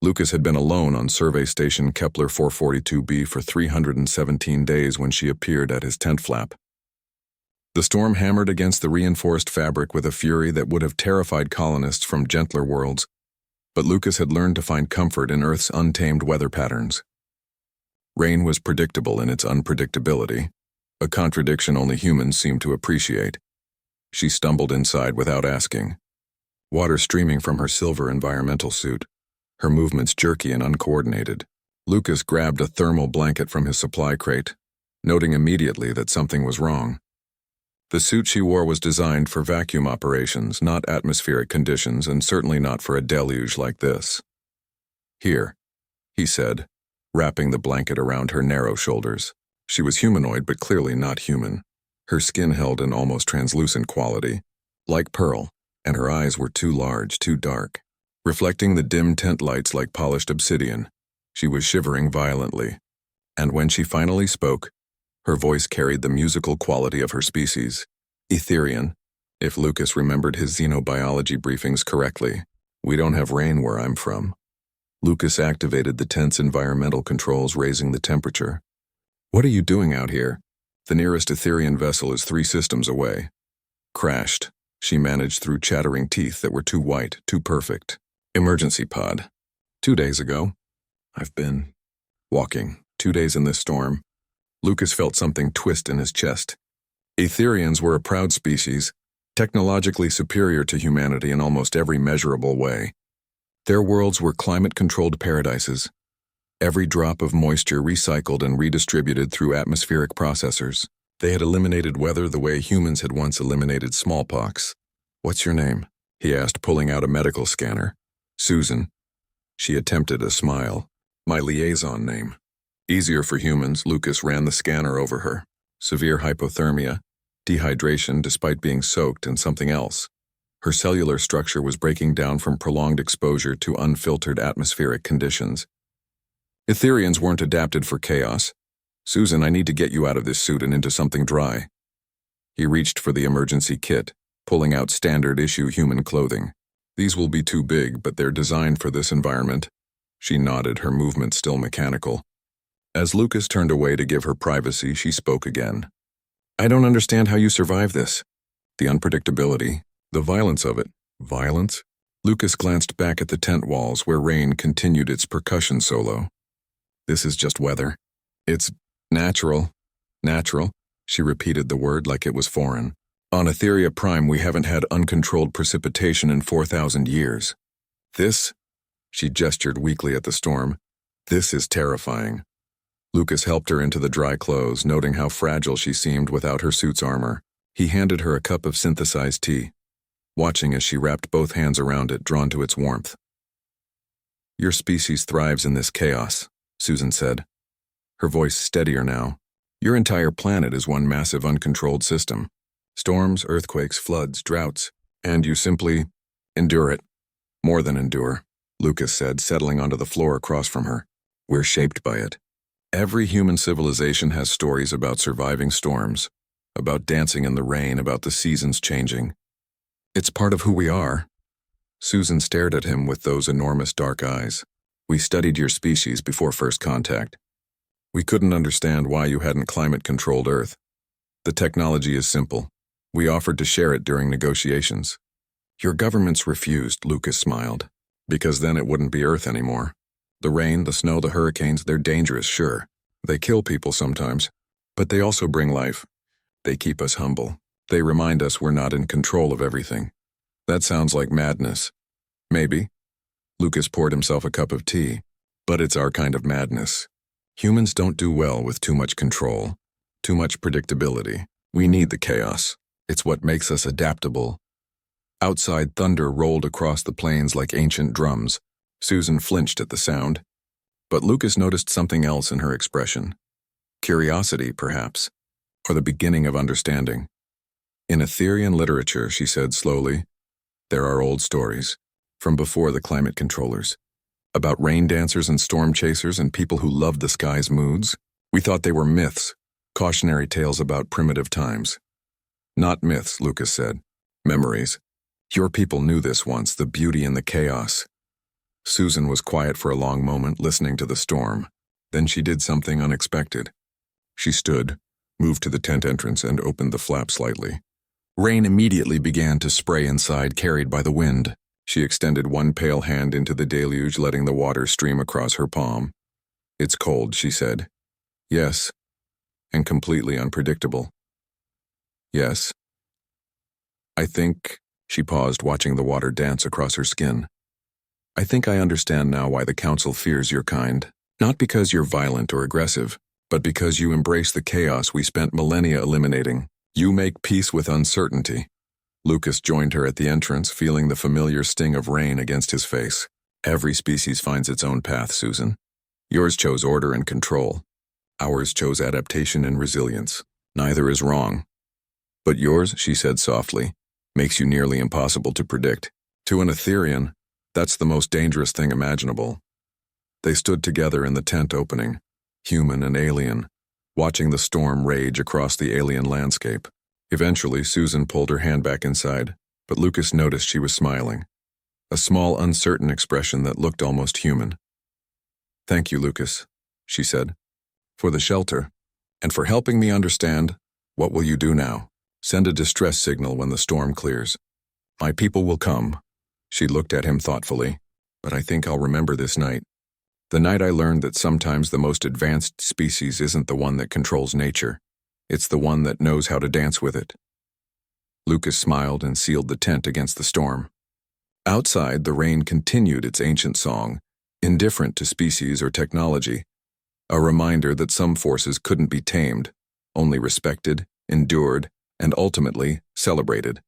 Lucas had been alone on survey station Kepler 442b for 317 days when she appeared at his tent flap. The storm hammered against the reinforced fabric with a fury that would have terrified colonists from gentler worlds, but Lucas had learned to find comfort in Earth's untamed weather patterns. Rain was predictable in its unpredictability, a contradiction only humans seem to appreciate. She stumbled inside without asking, water streaming from her silver environmental suit, her movements jerky and uncoordinated. Lucas grabbed a thermal blanket from his supply crate, noting immediately that something was wrong. The suit she wore was designed for vacuum operations, not atmospheric conditions, and certainly not for a deluge like this. "Here," he said, wrapping the blanket around her narrow shoulders. She was humanoid, but clearly not human. Her skin held an almost translucent quality, like pearl, and her eyes were too large, too dark, reflecting the dim tent lights like polished obsidian. She was shivering violently, and when she finally spoke, her voice carried the musical quality of her species. Etherian, if Lucas remembered his xenobiology briefings correctly. "We don't have rain where I'm from." Lucas activated the tent's environmental controls, raising the temperature. "What are you doing out here? The nearest Etherian vessel is 3 systems away." "Crashed," she managed through chattering teeth that were too white, too perfect. "Emergency pod. 2 days ago. I've been walking. 2 days in this storm." Lucas felt something twist in his chest. Etherians were a proud species, technologically superior to humanity in almost every measurable way. Their worlds were climate-controlled paradises, every drop of moisture recycled and redistributed through atmospheric processors. They had eliminated weather the way humans had once eliminated smallpox. "What's your name?" he asked, pulling out a medical scanner. "Susan." She attempted a smile. "My liaison name." Easier for humans, Lucas ran the scanner over her. Severe hypothermia, dehydration despite being soaked, and something else. Her cellular structure was breaking down from prolonged exposure to unfiltered atmospheric conditions. Etherians weren't adapted for chaos. "Susan, I need to get you out of this suit and into something dry." He reached for the emergency kit, pulling out standard-issue human clothing. "These will be too big, but they're designed for this environment." She nodded, her movement still mechanical. As Lucas turned away to give her privacy, she spoke again. "I don't understand how you survive this. The unpredictability, the violence of it." "Violence?" Lucas glanced back at the tent walls where rain continued its percussion solo. "This is just weather. It's natural." "Natural?" She repeated the word like it was foreign. "On Etheria Prime, we haven't had uncontrolled precipitation in 4,000 years. This?" She gestured weakly at the storm. "This is terrifying." Lucas helped her into the dry clothes, noting how fragile she seemed without her suit's armor. He handed her a cup of synthesized tea, watching as she wrapped both hands around it, drawn to its warmth. "Your species thrives in this chaos," Susan said, her voice steadier now. "Your entire planet is one massive uncontrolled system. Storms, earthquakes, floods, droughts, and you simply endure it." "More than endure," Lucas said, settling onto the floor across from her. "We're shaped by it. Every human civilization has stories about surviving storms, about dancing in the rain, about the seasons changing. It's part of who we are." Susan stared at him with those enormous dark eyes. "We studied your species before first contact. We couldn't understand why you hadn't climate-controlled Earth. The technology is simple. We offered to share it during negotiations." "Your governments refused," Lucas smiled. "Because then it wouldn't be Earth anymore. The rain, the snow, the hurricanes, they're dangerous, sure. They kill people sometimes, but they also bring life. They keep us humble. They remind us we're not in control of everything." "That sounds like madness." "Maybe." Lucas poured himself a cup of tea. "But it's our kind of madness. Humans don't do well with too much control, too much predictability. We need the chaos. It's what makes us adaptable." Outside, thunder rolled across the plains like ancient drums. Susan flinched at the sound, but Lucas noticed something else in her expression. Curiosity, perhaps, or the beginning of understanding. "In Etherian literature," she said slowly, "there are old stories, from before the climate controllers, about rain dancers and storm chasers and people who loved the sky's moods. We thought they were myths, cautionary tales about primitive times." "Not myths," Lucas said. "Memories. Your people knew this once, the beauty in the chaos." Susan was quiet for a long moment, listening to the storm. Then she did something unexpected. She stood, moved to the tent entrance, and opened the flap slightly. Rain immediately began to spray inside, carried by the wind. She extended one pale hand into the deluge, letting the water stream across her palm. "It's cold," she said. "Yes." "And completely unpredictable." "Yes." "I think," she paused, watching the water dance across her skin. "I think I understand now why the Council fears your kind. Not because you're violent or aggressive, but because you embrace the chaos we spent millennia eliminating. You make peace with uncertainty." Lucas joined her at the entrance, feeling the familiar sting of rain against his face. "Every species finds its own path, Susan. Yours chose order and control. Ours chose adaptation and resilience. Neither is wrong. But yours," she said softly, "makes you nearly impossible to predict. To an Etherean, that's the most dangerous thing imaginable." They stood together in the tent opening, human and alien, watching the storm rage across the alien landscape. Eventually, Susan pulled her hand back inside, but Lucas noticed she was smiling. A small, uncertain expression that looked almost human. "Thank you, Lucas," she said, "for the shelter, and for helping me understand. What will you do now?" "Send a distress signal when the storm clears. My people will come." She looked at him thoughtfully. "But I think I'll remember this night. The night I learned that sometimes the most advanced species isn't the one that controls nature. It's the one that knows how to dance with it." Lucas smiled and sealed the tent against the storm. Outside, the rain continued its ancient song, indifferent to species or technology, a reminder that some forces couldn't be tamed, only respected, endured, and ultimately celebrated.